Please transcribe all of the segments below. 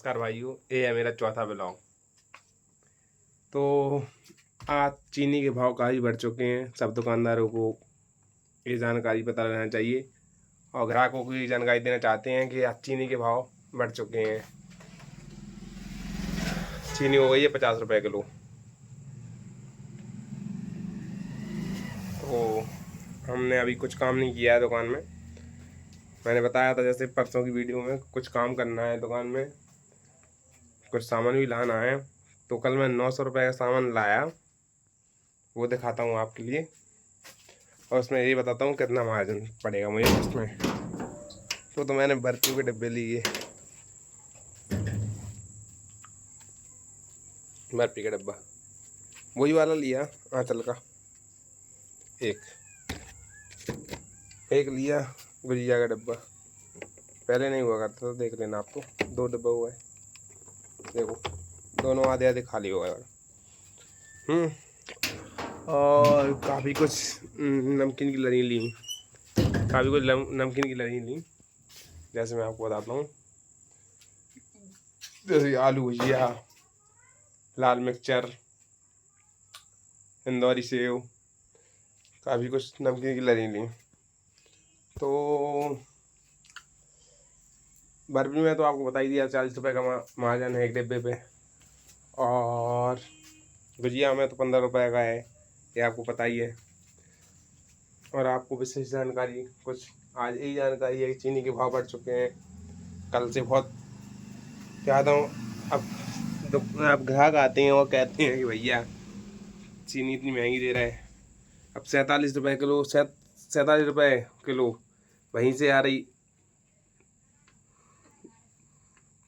नमस्कार भाइयों, ये है मेरा चौथा ब्लॉग। तो आज चीनी के भाव काफ़ी बढ़ चुके हैं। सब दुकानदारों को ये जानकारी पता रहना चाहिए और ग्राहकों को ये जानकारी देना चाहते हैं कि आज चीनी के भाव बढ़ चुके हैं। चीनी हो गई है 50 रुपये किलो। तो हमने अभी कुछ काम नहीं किया है दुकान में। मैंने बताया था जैसे परसों की वीडियो में कुछ काम करना है दुकान में, कुछ सामान भी लाना है। तो कल मैं 900 रुपये का सामान लाया, वो दिखाता हूँ आपके लिए और उसमें ये बताता हूँ कितना मार्जिन पड़ेगा मुझे उसमें। तो मैंने बर्फ़ी के डिब्बे लिए, बर्फ़ी का डब्बा वही वाला लिया आंचल का। एक लिया गुजिया का डब्बा, पहले नहीं हुआ करता था, देख लेना आपको 2 डब्बा हुआ है। देखो दोनों आधे आधे खाली हो गए। और काफ़ी कुछ नमकीन की लड़ी ली, काफ़ी कुछ नमकीन की लड़ी ली। जैसे मैं आपको बताता हूँ, जैसे आलू भुजिया, लाल मिक्सचर, इंदौरी सेव, काफ़ी कुछ नमकीन की लड़ी ली। तो बर्फी में तो आपको बता ही दिया 40 रुपये का मार्जिन है एक डिब्बे पे, और गुजिया में तो 15 रुपये का है, ये आपको पता ही है। और आपको विशेष जानकारी कुछ आज यही जानकारी है कि चीनी के भाव बढ़ चुके हैं कल से बहुत ज़्यादा। अब ग्राहक आते हैं और कहते हैं कि भैया चीनी इतनी महंगी दे रहा है। अब 47 रुपये किलो, 47 रुपये किलो वहीं से आ रही,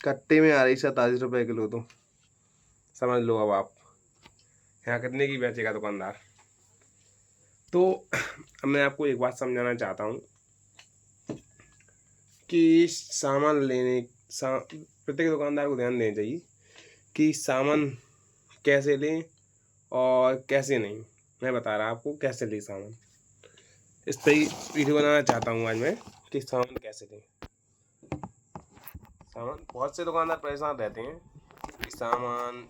कट्टे में आ रही 47 रुपये किलो। तो समझ लो अब आप यहाँ कितने की बेचेगा दुकानदार। तो अब मैं आपको एक बात समझाना चाहता हूँ कि सामान प्रत्येक दुकानदार को ध्यान देना चाहिए कि सामान कैसे लें और कैसे नहीं। मैं बता रहा आपको कैसे लें सामान, इस पर ही वीडियो बनाना चाहता हूँ आज मैं कि सामान कैसे लें। सामान बहुत से दुकानदार परेशान रहते हैं कि सामान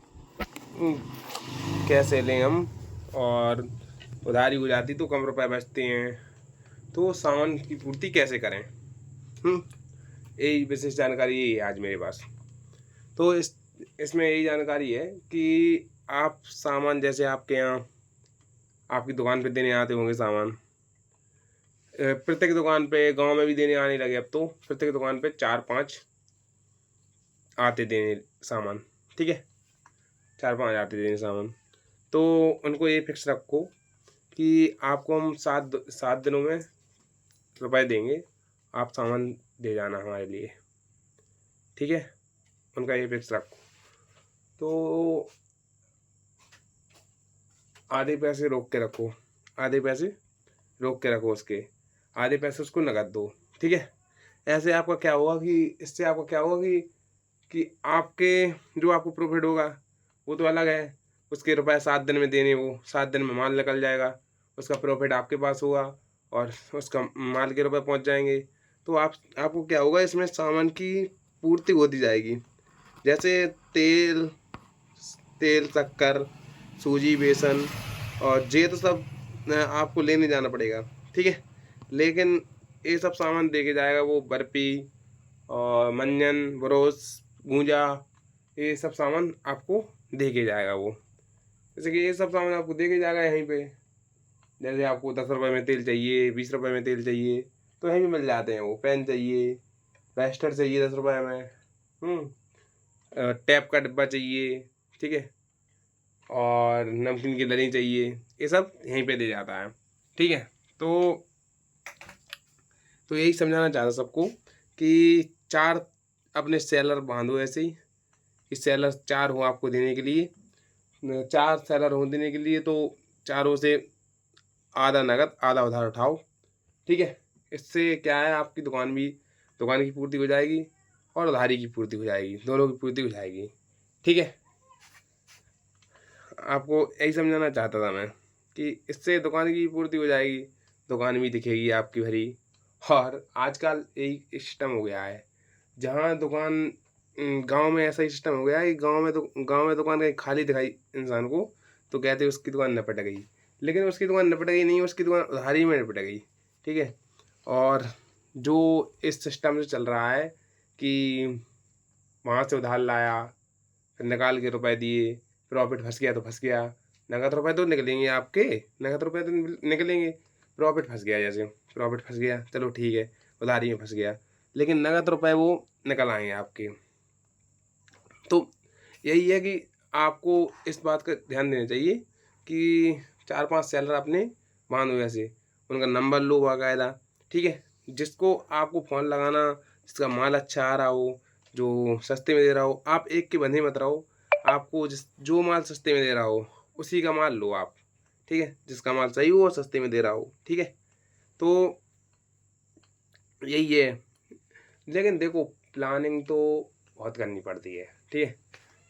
कैसे लें हम, और उधारी हो जाती तो कम रुपए बचते हैं, तो सामान की पूर्ति कैसे करें। यही विशेष जानकारी यही है आज मेरे पास। तो इसमें यही जानकारी है कि आप सामान जैसे आपके यहाँ आपकी दुकान पे देने आते होंगे सामान, प्रत्येक दुकान पे गांव में भी देने आने लगे अब तो, प्रत्येक दुकान पे 4-5 आते देने सामान, ठीक है, 4-5 आते देने सामान। तो उनको ये फिक्स रखो कि आपको हम 7 दिनों में रुपए देंगे, आप सामान दे जाना हमारे लिए, ठीक है। उनका ये फिक्स रखो। तो आधे पैसे रोक के रखो, आधे पैसे रोक के रखो, उसके आधे पैसे उसको नकद दो, ठीक है। ऐसे आपका क्या होगा कि इससे आपका क्या होगा कि आपके जो आपको प्रॉफिट होगा वो तो अलग है। उसके रुपए 7 दिन में देने, वो 7 दिन में माल निकल जाएगा, उसका प्रॉफिट आपके पास होगा और उसका माल के रुपए पहुंच जाएंगे। तो आपको क्या होगा, इसमें सामान की पूर्ति होती जाएगी। जैसे तेल तेल शक्कर, सूजी, बेसन और ये तो सब आपको लेने जाना पड़ेगा, ठीक है। लेकिन ये सब सामान दे के जाएगा वो बर्फ़ी और मंजन, ब्रोस, गूंजा, ये सब सामान आपको दे के जाएगा वो। जैसे कि ये सब सामान आपको दे के जाएगा यहीं पे। जैसे आपको 10 रुपये में तेल चाहिए, 20 रुपये में तेल चाहिए, तो यहीं भी मिल जाते हैं वो। पेन चाहिए, रजिस्टर चाहिए 10 रुपये में, टैप का डिब्बा चाहिए, ठीक है, और नमकीन की लड़ी चाहिए, ये सब यहीं पे दे जाता है, ठीक है। तो यही समझाना चाहता सबको कि 4 अपने सेलर बांधो ऐसे ही कि सेलर 4 हो आपको देने के लिए, 4 सेलर हो देने के लिए। तो चारों से आधा नगद आधा उधार उठाओ, ठीक है। इससे क्या है, आपकी दुकान की पूर्ति हो जाएगी और उधारी की पूर्ति हो जाएगी, दोनों की पूर्ति हो जाएगी, ठीक है। आपको यही समझाना चाहता था मैं कि इससे दुकान की पूर्ति हो जाएगी, दुकान भी दिखेगी आपकी भरी। और आजकल यही सिस्टम हो गया है, जहाँ दुकान गाँव में ऐसा ही सिस्टम हो गया है कि गाँव में दुकान कहीं खाली दिखाई इंसान को तो कहते हैं उसकी दुकान निपट गई। लेकिन उसकी दुकान निपट गई नहीं, उसकी दुकान उधारी में निपट गई। ठीक है? और जो इस सिस्टम से चल रहा है कि वहाँ से उधार लाया, फिर निकाल के रुपए दिए, प्रॉफ़िट फँस गया तो फँस गया। नकद रुपए तो निकलेंगे आपके, नकद रुपए तो निकलेंगे। प्रॉफ़िट फँस गया, जैसे प्रॉफ़िट फँस गया, चलो ठीक है, उधारी में फँस गया, लेकिन नकद रुपए वो निकल आएँगे आपके। तो यही है कि आपको इस बात का ध्यान देना चाहिए कि 4-5 सेलर अपने बांधो, जैसे उनका नंबर लो बाकायदा। ठीक है? जिसको आपको फ़ोन लगाना, जिसका माल अच्छा आ रहा हो, जो सस्ते में दे रहा हो, आप एक के बंधे मत रहो। आपको जो माल सस्ते में दे रहा हो, उसी का माल लो आप। ठीक है? जिसका माल सही हो और सस्ते में दे रहा हो। ठीक है? तो यही है। लेकिन देखो, प्लानिंग तो बहुत करनी पड़ती है। ठीक है?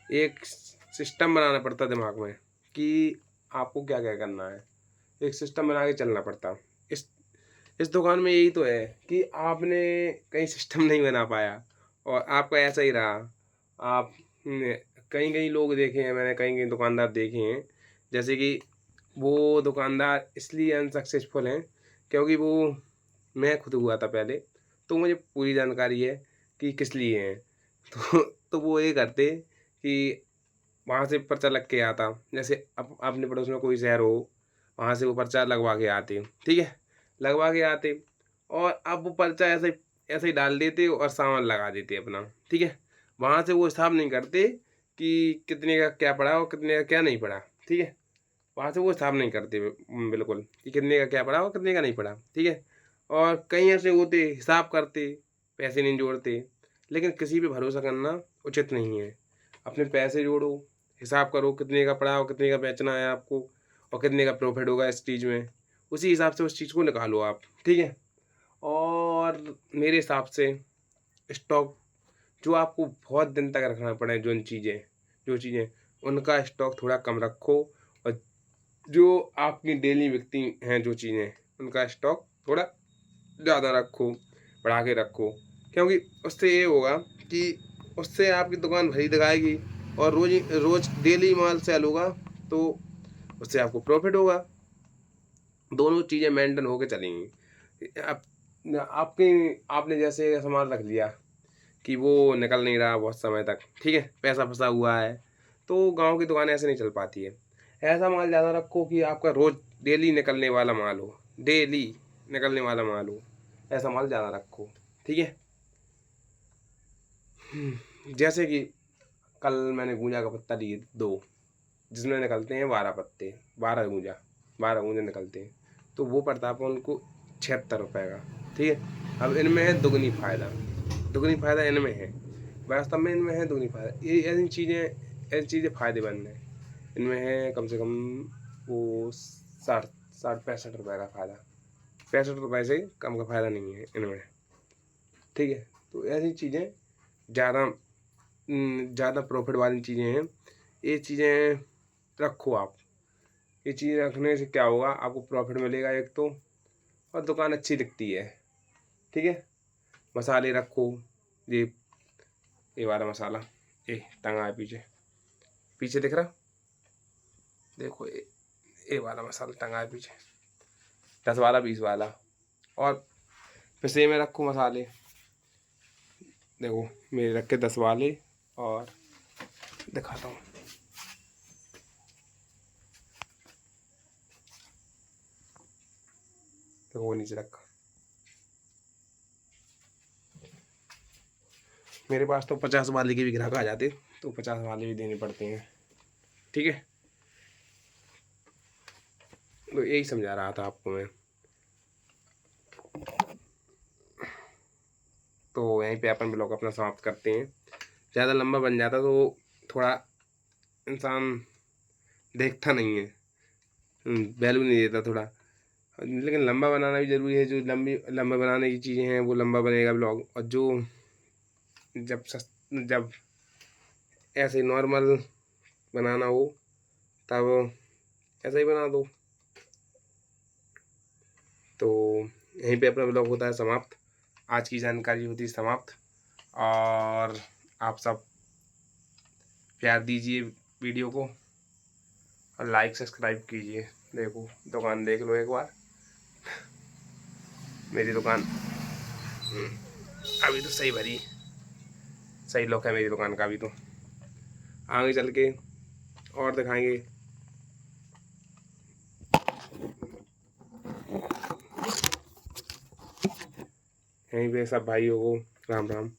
एक सिस्टम बनाना पड़ता है दिमाग में कि आपको क्या-क्या करना है। एक सिस्टम बना के चलना पड़ता। इस इस दुकान में यही तो है कि आपने कहीं सिस्टम नहीं बना पाया और आपका ऐसा ही रहा। आपने कई-कई लोग देखे हैं मैंने, कई-कई दुकानदार देखे हैं, जैसे कि वो दुकानदार इसलिए अनसक्सेसफुल हैं क्योंकि वो, मैं खुद हुआ था पहले, तो मुझे पूरी जानकारी है कि किस लिए हैं। तो वो ये करते कि वहाँ से पर्चा लग के आता। जैसे अपने पड़ोस में कोई शहर हो, वहाँ से वो पर्चा लगवा के आते, ठीक है? लगवा के आते और अब वो पर्चा ऐसे ही डाल देते और सामान लगा देते अपना, ठीक है? वहाँ से वो हिसाब नहीं करते कि कितने का क्या पड़ा और कितने का क्या नहीं पड़ा, ठीक है? वहाँ से वो हिसाब नहीं करते बिल्कुल कि कितने का क्या पड़ा और कितने का नहीं पड़ा, ठीक है? और कई ऐसे होते हिसाब करते, पैसे नहीं जोड़ते, लेकिन किसी पे भरोसा करना उचित नहीं है। अपने पैसे जोड़ो, हिसाब करो कितने का पड़ा और कितने का बेचना है आपको और कितने का प्रॉफ़िट होगा इस चीज़ में, उसी हिसाब से उस चीज़ को निकालो आप, ठीक है? और मेरे हिसाब से स्टॉक जो आपको बहुत दिन तक रखना पड़े, जो चीज़ें, उनका स्टॉक थोड़ा कम रखो और जो आपकी डेली बिकती हैं जो चीज़ें, उनका स्टॉक थोड़ा ज़्यादा रखो, बढ़ा के रखो। क्योंकि उससे ये होगा कि उससे आपकी दुकान भरी दिखाएगी और रोज़ डेली माल सेल होगा, तो उससे आपको प्रॉफ़िट होगा। दोनों चीज़ें मेंटेन होके चलेंगी। आप आपने जैसे सामान रख लिया कि वो निकल नहीं रहा बहुत समय तक, ठीक है? पैसा फँसा हुआ है, तो गाँव की दुकानें ऐसे नहीं चल पाती है। ऐसा माल ज़्यादा रखो कि आपका रोज़ डेली निकलने वाला माल हो, डेली निकलने वाला माल हो, ऐसा माल ज़्यादा रखो, ठीक है? जैसे कि कल मैंने गूंजा का पत्ता लिए 2, जिसमें निकलते हैं 12 पत्ते, 12 गूंजे निकलते हैं। तो वो पड़ता है अपन उनको ₹76 का, ठीक है? अब इनमें है दुगनी फ़ायदा इनमें है। वास्तव में इनमें है दुगनी फ़ायदा। ये ऐसी चीज़ें फ़ायदेमंद हैं। इनमें है कम से कम वो 60-65 का फ़ायदा। ₹65 से कम का फ़ायदा नहीं है इनमें, ठीक है? तो ऐसी चीज़ें ज़्यादा ज़्यादा प्रॉफ़िट वाली चीज़ें हैं। ये चीज़ें रखो आप। ये चीज़ें रखने से क्या होगा, आपको प्रॉफ़िट मिलेगा एक तो, और दुकान अच्छी दिखती है, ठीक है? मसाले रखो, ये ये वाला मसाला, ये टंगा है पीछे, पीछे दिख रहा? देखो ये वाला मसाला टंगा है पीछे, 10 वाला, 20 वाला। और पिसे में रखो मसाले, देखो मेरे रखे 10 वाले, और दिखाता हूँ। देखो वो नीचे रखा। मेरे पास तो 50 वाले के भी ग्राहक आ जाते, तो 50 वाले भी देने पड़ते हैं, ठीक है? तो यही समझा रहा था आपको मैं। तो यहीं पे अपन ब्लॉग अपना समाप्त करते हैं। ज़्यादा लंबा बन जाता तो थोड़ा इंसान देखता नहीं है, वैल्यू नहीं देता थोड़ा। लेकिन लंबा बनाना भी ज़रूरी है। जो लंबा बनाने की चीज़ें हैं वो लंबा बनेगा ब्लॉग, और जो जब ऐसे नॉर्मल बनाना हो तब ऐसा ही बना दो। तो यहीं पे अपना ब्लॉग होता है समाप्त। आज की जानकारी होती है समाप्त। और आप सब प्यार दीजिए वीडियो को और लाइक सब्सक्राइब कीजिए। देखो दुकान देख लो एक बार, मेरी दुकान अभी तो सही भरी, सही लुक है मेरी दुकान का। अभी तो आगे चल के और दिखाएंगे। यहीं पे सब भाइयों को राम राम।